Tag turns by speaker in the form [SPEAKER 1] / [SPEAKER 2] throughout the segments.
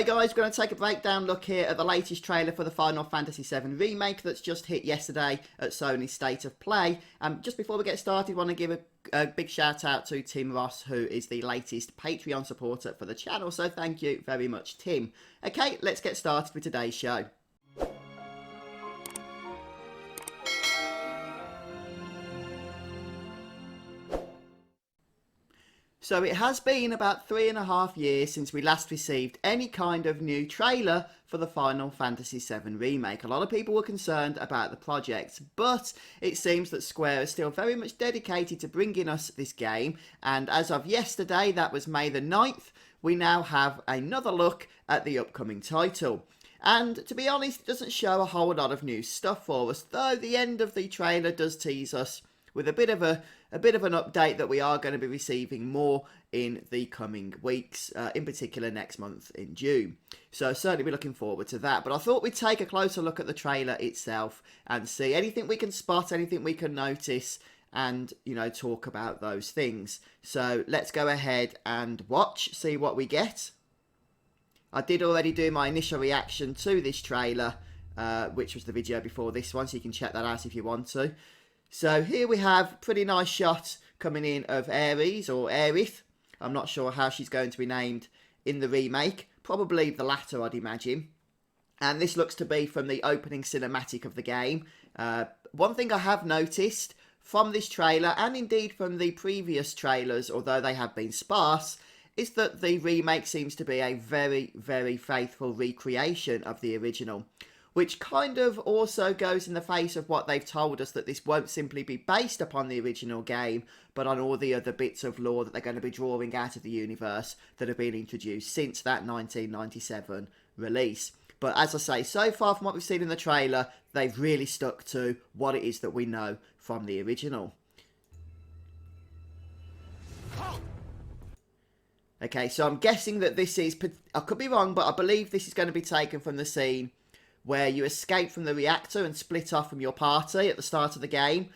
[SPEAKER 1] Hi guys, we're going to take a breakdown look here at the latest trailer for the Final Fantasy VII Remake that's just hit yesterday at Sony's State of Play. Just before we get started, I want to give a big shout out to Tim Ross, who is the latest Patreon supporter for the channel, so thank you very much, Tim. Okay, let's get started with today's show. So it has been about 3.5 years since we last received any kind of new trailer for the Final Fantasy VII Remake. A lot of people were concerned about the project, but it seems that Square is still very much dedicated to bringing us this game, and as of yesterday, that was May the 9th, we now have another look at the upcoming title. And to be honest, it doesn't show a whole lot of new stuff for us, though the end of the trailer does tease us with a bit of an update that we are going to be receiving more in the coming weeks, in particular next month in June. So certainly be looking forward to that. But I thought we'd take a closer look at the trailer itself and see anything we can spot, anything we can notice, and, you know, talk about those things. So let's go ahead and watch, see what we get. I did already do my initial reaction to this trailer, which was the video before this one, so you can check that out if you want to. So here we have a pretty nice shot coming in of Ares, or Aerith. I'm not sure how she's going to be named in the remake. Probably the latter, I'd imagine. And this looks to be from the opening cinematic of the game. One thing I have noticed from this trailer, and indeed from the previous trailers, although they have been sparse, is that the remake seems to be a very, very faithful recreation of the original. Which kind of also goes in the face of what they've told us, that this won't simply be based upon the original game, but on all the other bits of lore that they're going to be drawing out of the universe that have been introduced since that 1997 release. But as I say, so far from what we've seen in the trailer, they've really stuck to what it is that we know from the original. Okay, so I'm guessing that this is, I could be wrong, but I believe this is going to be taken from the scene where you escape from the reactor and split off from your party at the start of the game.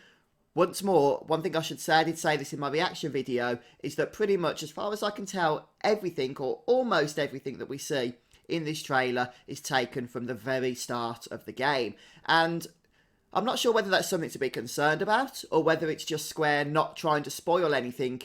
[SPEAKER 1] Once more, one thing I should say, I did say this in my reaction video, is that pretty much, as far as I can tell, everything, or almost everything that we see in this trailer is taken from the very start of the game. And I'm not sure whether that's something to be concerned about, or whether it's just Square not trying to spoil anything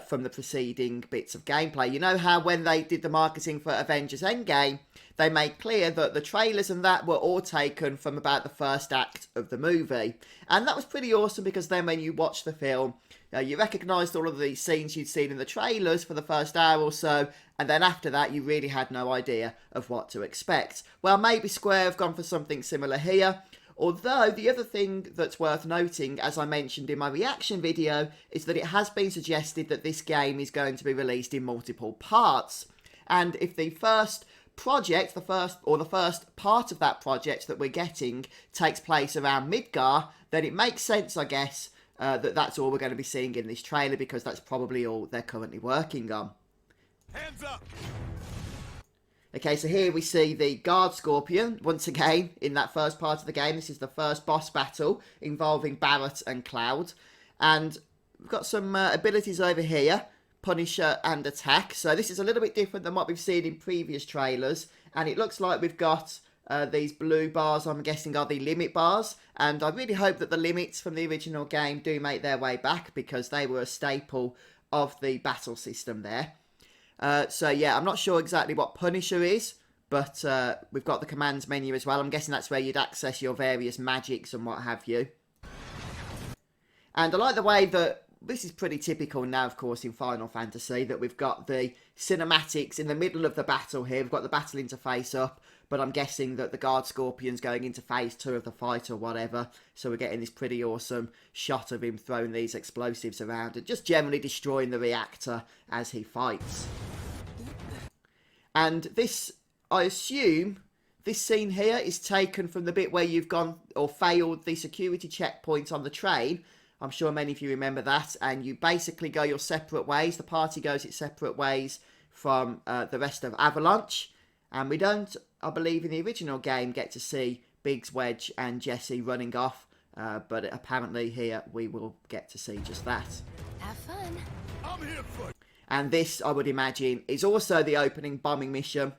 [SPEAKER 1] from the preceding bits of gameplay. You know how when they did the marketing for Avengers Endgame, they made clear that the trailers and that were all taken from about the first act of the movie. And that was pretty awesome, because then when you watch the film, you recognised all of the scenes you'd seen in the trailers for the first hour or so, and then after that you really had no idea of what to expect. Well, maybe Square have gone for something similar here. Although, the other thing that's worth noting, as I mentioned in my reaction video, is that it has been suggested that this game is going to be released in multiple parts. And if the first project, the first part of that project that we're getting takes place around Midgar, then it makes sense, I guess, that that's all we're going to be seeing in this trailer, because that's probably all they're currently working on. Hands up! Okay, so here we see the Guard Scorpion, once again, in that first part of the game. This is the first boss battle involving Barret and Cloud. And we've got some abilities over here, Punisher and Attack. So this is a little bit different than what we've seen in previous trailers. And it looks like we've got these blue bars, I'm guessing are the limit bars. And I really hope that the limits from the original game do make their way back, because they were a staple of the battle system there. So yeah, I'm not sure exactly what Punisher is, but we've got the commands menu as well. I'm guessing that's where you'd access your various magics and what have you. And I like the way that this is pretty typical now, of course, in Final Fantasy, that we've got the cinematics in the middle of the battle here. We've got the battle interface up, but I'm guessing that the Guard Scorpion's going into phase 2 of the fight or whatever. So we're getting this pretty awesome shot of him throwing these explosives around and just generally destroying the reactor as he fights. And this, I assume, this scene here is taken from the bit where you've gone or failed the security checkpoint on the train. I'm sure many of you remember that, and you basically go your separate ways. The party goes its separate ways from the rest of Avalanche. And we don't, I believe, in the original game get to see Biggs, Wedge and Jesse running off. But apparently here we will get to see just that.
[SPEAKER 2] Have fun.
[SPEAKER 1] And this, I would imagine, is also the opening bombing mission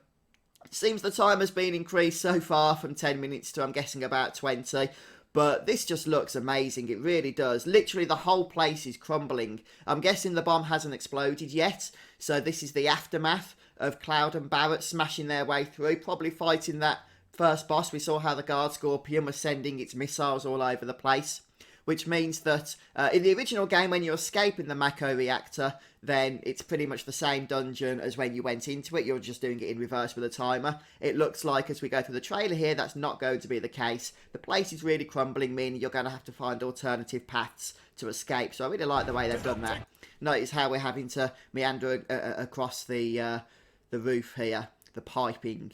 [SPEAKER 1] It seems the time has been increased so far from 10 minutes to, I'm guessing, about 20. But this just looks amazing. It really does. Literally, the whole place is crumbling. I'm guessing the bomb hasn't exploded yet. So this is the aftermath of Cloud and Barrett smashing their way through. Probably fighting that first boss. We saw how the Guard Scorpion was sending its missiles all over the place. Which means that in the original game, when you're escaping the Mako reactor, then it's pretty much the same dungeon as when you went into it. You're just doing it in reverse with a timer. It looks like, as we go through the trailer here, that's not going to be the case. The place is really crumbling, meaning you're going to have to find alternative paths to escape. So I really like the way they've done that. Notice how we're having to meander across the roof here, the piping.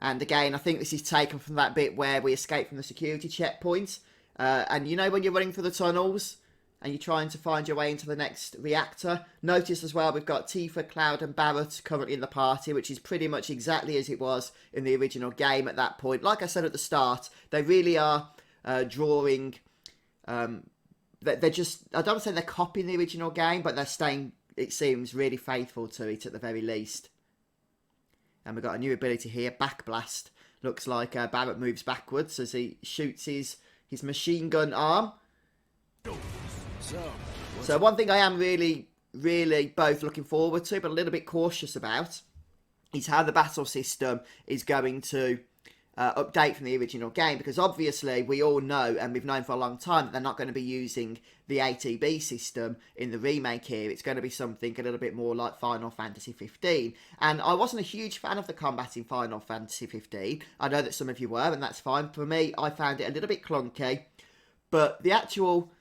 [SPEAKER 1] And again, I think this is taken from that bit where we escape from the security checkpoint. And you know when you're running through the tunnels and you're trying to find your way into the next reactor? Notice as well we've got Tifa, Cloud and Barrett currently in the party, which is pretty much exactly as it was in the original game at that point. Like I said at the start, they really are drawing... they're just... I don't want to say they're copying the original game, but they're staying, it seems, really faithful to it at the very least. And we've got a new ability here, Back Blast. Looks like Barrett moves backwards as he shoots his machine gun arm. So one thing I am really both looking forward to, but a little bit cautious about, is how the battle system is going to update from the original game. Because obviously we all know, and we've known for a long time, that they're not going to be using the ATB system in the remake here. It's going to be something a little bit more like Final Fantasy XV. And I wasn't a huge fan of the combat in Final Fantasy XV. I know that some of you were, and that's fine. For me, I found it a little bit clunky. But the actual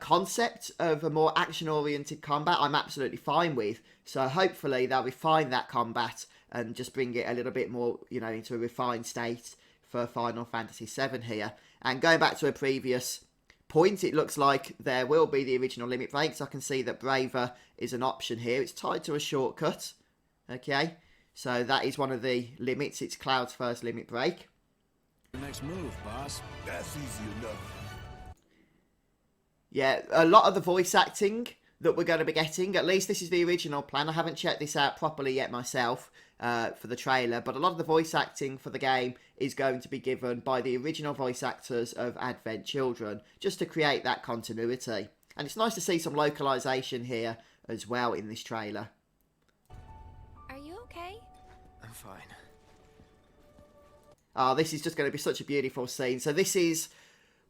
[SPEAKER 1] concept of a more action-oriented combat, I'm absolutely fine with. So hopefully they'll refine that combat and just bring it a little bit more, you know, into a refined state for Final Fantasy VII here. And going back to a previous point, it looks like there will be the original limit breaks. I can see that Braver is an option here. It's tied to a shortcut. Okay, so that is one of the limits. It's Cloud's first limit break.
[SPEAKER 2] Next move, boss. That's easy enough.
[SPEAKER 1] Yeah, a lot of the voice acting that we're going to be getting, at least this is the original plan. I haven't checked this out properly yet myself for the trailer, but a lot of the voice acting for the game is going to be given by the original voice actors of Advent Children, just to create that continuity. And it's nice to see some localization here as well in this trailer.
[SPEAKER 3] Are you okay?
[SPEAKER 2] I'm fine.
[SPEAKER 1] Oh, this is just going to be such a beautiful scene. So this is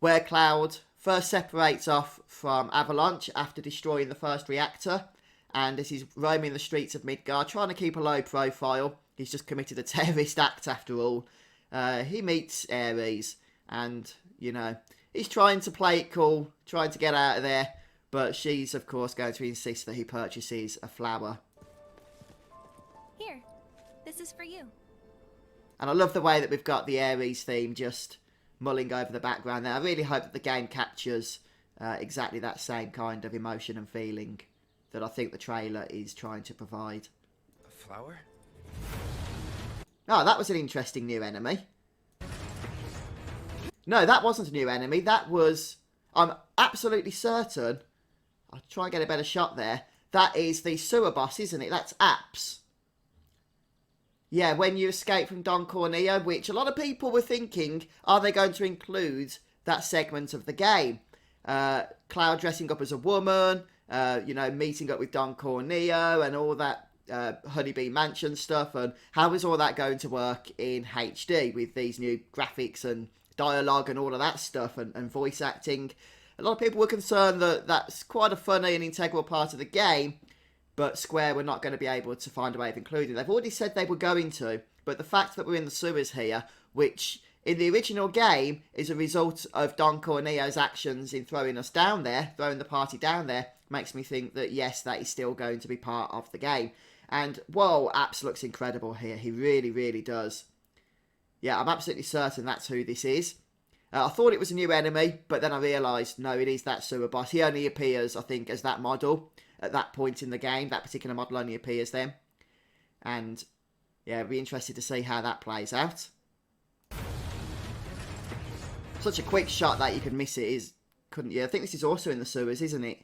[SPEAKER 1] where Cloud first separates off from Avalanche after destroying the first reactor. And as he's roaming the streets of Midgard, trying to keep a low profile, he's just committed a terrorist act after all. He meets Ares, and, you know, he's trying to play it cool, trying to get out of there, but she's, of course, going to insist that he purchases a flower.
[SPEAKER 3] Here, this is for you.
[SPEAKER 1] And I love the way that we've got the Ares theme just mulling over the background there. I really hope that the game captures exactly that same kind of emotion and feeling that I think the trailer is trying to provide.
[SPEAKER 2] A flower?
[SPEAKER 1] Oh, that was an interesting new enemy. No, that wasn't a new enemy. That was... I'm absolutely certain... I'll try and get a better shot there. That is the sewer boss, isn't it? That's Apps. Yeah, when you escape from Don Corneo, which a lot of people were thinking, are they going to include that segment of the game? Cloud dressing up as a woman, you know, meeting up with Don Corneo and all that Honeybee Mansion stuff, and how is all that going to work in HD with these new graphics and dialogue and all of that stuff and voice acting? A lot of people were concerned that that's quite a funny and integral part of the game, but Square were not going to be able to find a way of including it. They've already said they were going to, but the fact that we're in the sewers here, which in the original game is a result of Don Corneo's actions in throwing us down there, throwing the party down there, makes me think that yes, that is still going to be part of the game. And whoa, Apps looks incredible here. He really, really does. Yeah, I'm absolutely certain that's who this is. I thought it was a new enemy, but then I realised, no, it is that sewer boss. He only appears, I think, as that model at that point in the game. That particular model only appears then. And, yeah, I'd be interested to see how that plays out. Such a quick shot that you could miss it, couldn't you? I think this is also in the sewers, isn't it?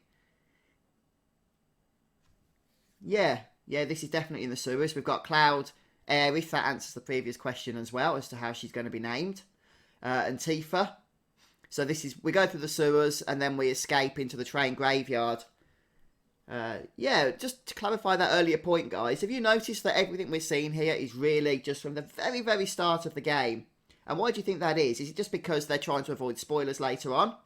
[SPEAKER 1] Yeah, Yeah, this is definitely in the sewers. We've got Cloud Aerith. That answers the previous question as well as to how she's going to be named. And Tifa. So this is, we go through the sewers and then we escape into the train graveyard. Yeah, just to clarify that earlier point, guys, have you noticed that everything we're seeing here is really just from the very, very start of the game? And why do you think that is? Is it just because they're trying to avoid spoilers later on?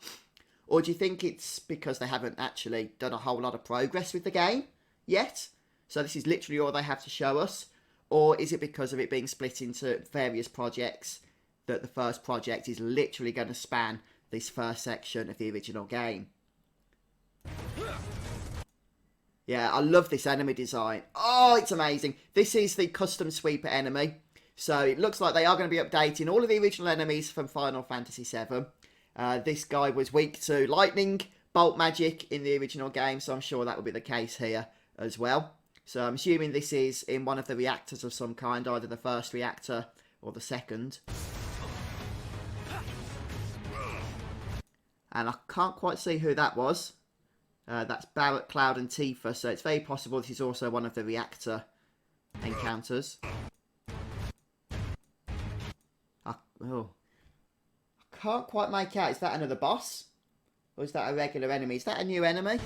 [SPEAKER 1] Or do you think it's because they haven't actually done a whole lot of progress with the game yet? So this is literally all they have to show us? Or is it because of it being split into various projects that the first project is literally going to span this first section of the original game? Yeah, I love this enemy design. Oh, it's amazing. This is the custom sweeper enemy. So it looks like they are going to be updating all of the original enemies from Final Fantasy VII. This guy was weak to lightning bolt magic in the original game, so I'm sure that will be the case here as well. So I'm assuming this is in one of the reactors of some kind, either the first reactor or the second. And I can't quite see who that was. That's Barrett, Cloud and Tifa, so it's very possible this is also one of the reactor encounters. I can't quite make out. Is that another boss? Or is that a regular enemy? Is that a new enemy?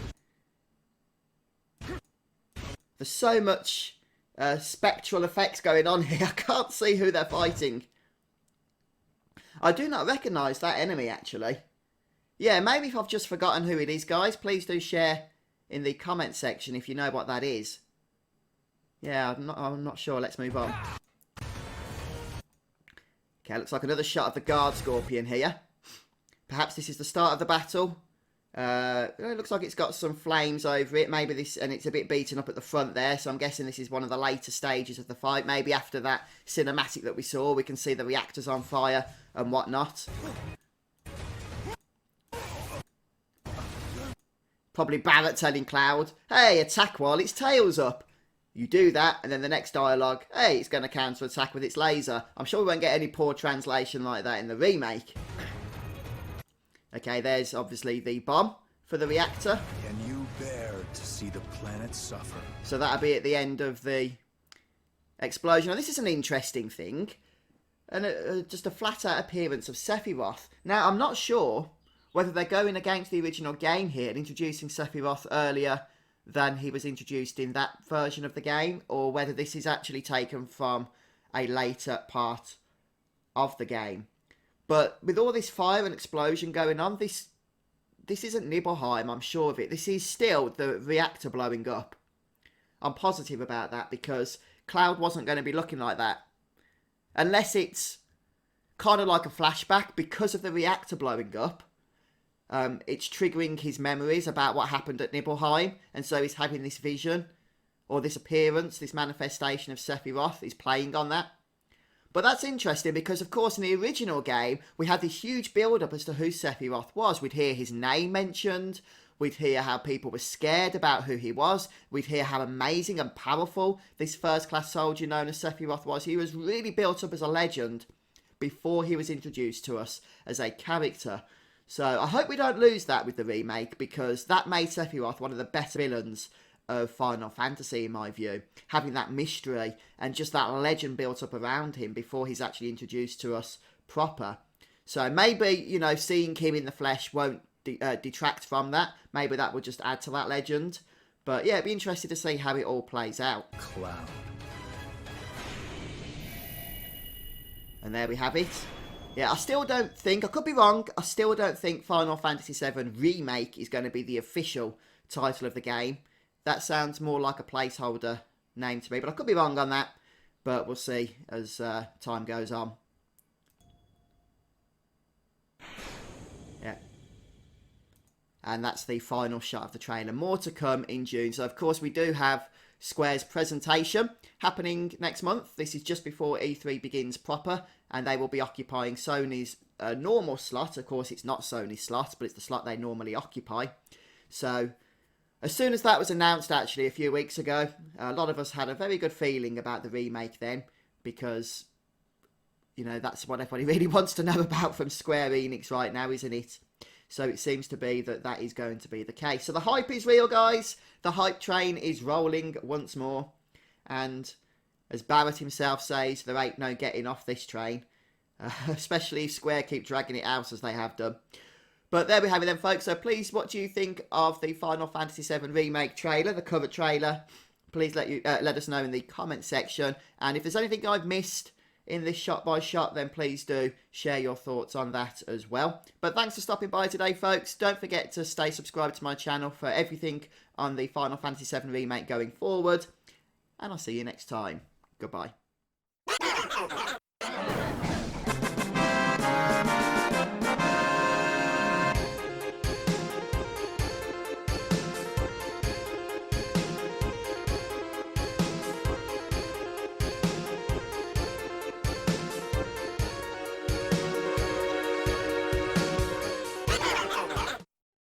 [SPEAKER 1] There's so much spectral effects going on here. I can't see who they're fighting. I do not recognise that enemy, actually. Yeah, maybe if I've just forgotten who it is, guys, please do share in the comment section if you know what that is. Yeah, I'm not sure. Let's move on. Okay, looks like another shot of the guard scorpion here. Perhaps this is the start of the battle. It looks like it's got some flames over it. Maybe this, and it's a bit beaten up at the front there. So I'm guessing this is one of the later stages of the fight. Maybe after that cinematic that we saw, we can see the reactors on fire and whatnot. Probably Barrett telling Cloud, hey, attack while its tail's up. You do that, and then the next dialogue, hey, it's going to counter-attack with its laser. I'm sure we won't get any poor translation like that in the remake. Okay, there's obviously the bomb for the reactor.
[SPEAKER 2] Can you bear to see the planet suffer?
[SPEAKER 1] So that'll be at the end of the explosion. Now, this is an interesting thing. And just a flat-out appearance of Sephiroth. Now, I'm not sure whether they're going against the original game here and introducing Sephiroth earlier than he was introduced in that version of the game, or whether this is actually taken from a later part of the game. But with all this fire and explosion going on, this isn't Nibelheim, I'm sure of it. This is still the reactor blowing up. I'm positive about that, because Cloud wasn't going to be looking like that. Unless it's kind of like a flashback because of the reactor blowing up. It's triggering his memories about what happened at Nibelheim, and so he's having this vision, or this appearance, this manifestation of Sephiroth. He's playing on that. But that's interesting because, of course, in the original game, we had this huge build-up as to who Sephiroth was. We'd hear his name mentioned. We'd hear how people were scared about who he was. We'd hear how amazing and powerful this first-class soldier known as Sephiroth was. He was really built up as a legend before he was introduced to us as a character. So I hope we don't lose that with the remake, because that made Sephiroth one of the better villains of Final Fantasy, in my view. Having that mystery and just that legend built up around him before he's actually introduced to us proper. So maybe, you know, seeing him in the flesh won't detract from that. Maybe that will just add to that legend. But yeah, it'd be interesting to see how it all plays out.
[SPEAKER 2] Cloud.
[SPEAKER 1] And there we have it. Yeah, I still don't think, I could be wrong, I still don't think Final Fantasy VII Remake is going to be the official title of the game. That sounds more like a placeholder name to me, but I could be wrong on that. But we'll see as time goes on. Yeah. And that's the final shot of the trailer. More to come in June. So, of course, we do have Square's presentation happening next month. This is just before E3 begins proper, and they will be occupying Sony's normal slot. Of course, it's not Sony's slot, but it's the slot they normally occupy. So, as soon as that was announced, actually, a few weeks ago, a lot of us had a very good feeling about the remake then, because, you know, that's what everybody really wants to know about from Square Enix right now, isn't it? So it seems to be that that is going to be the case. So the hype is real, guys. The hype train is rolling once more. And as Barrett himself says, there ain't no getting off this train. Especially if Square keep dragging it out as they have done. But there we have it then, folks. So please, what do you think of the Final Fantasy VII Remake trailer, the cover trailer? Please let us know in the comment section. And if there's anything I've missed in this shot by shot, then please do share your thoughts on that as well. But thanks for stopping by today, folks. Don't forget to stay subscribed to my channel for everything on the Final Fantasy VII Remake going forward. And I'll see you next time. Goodbye.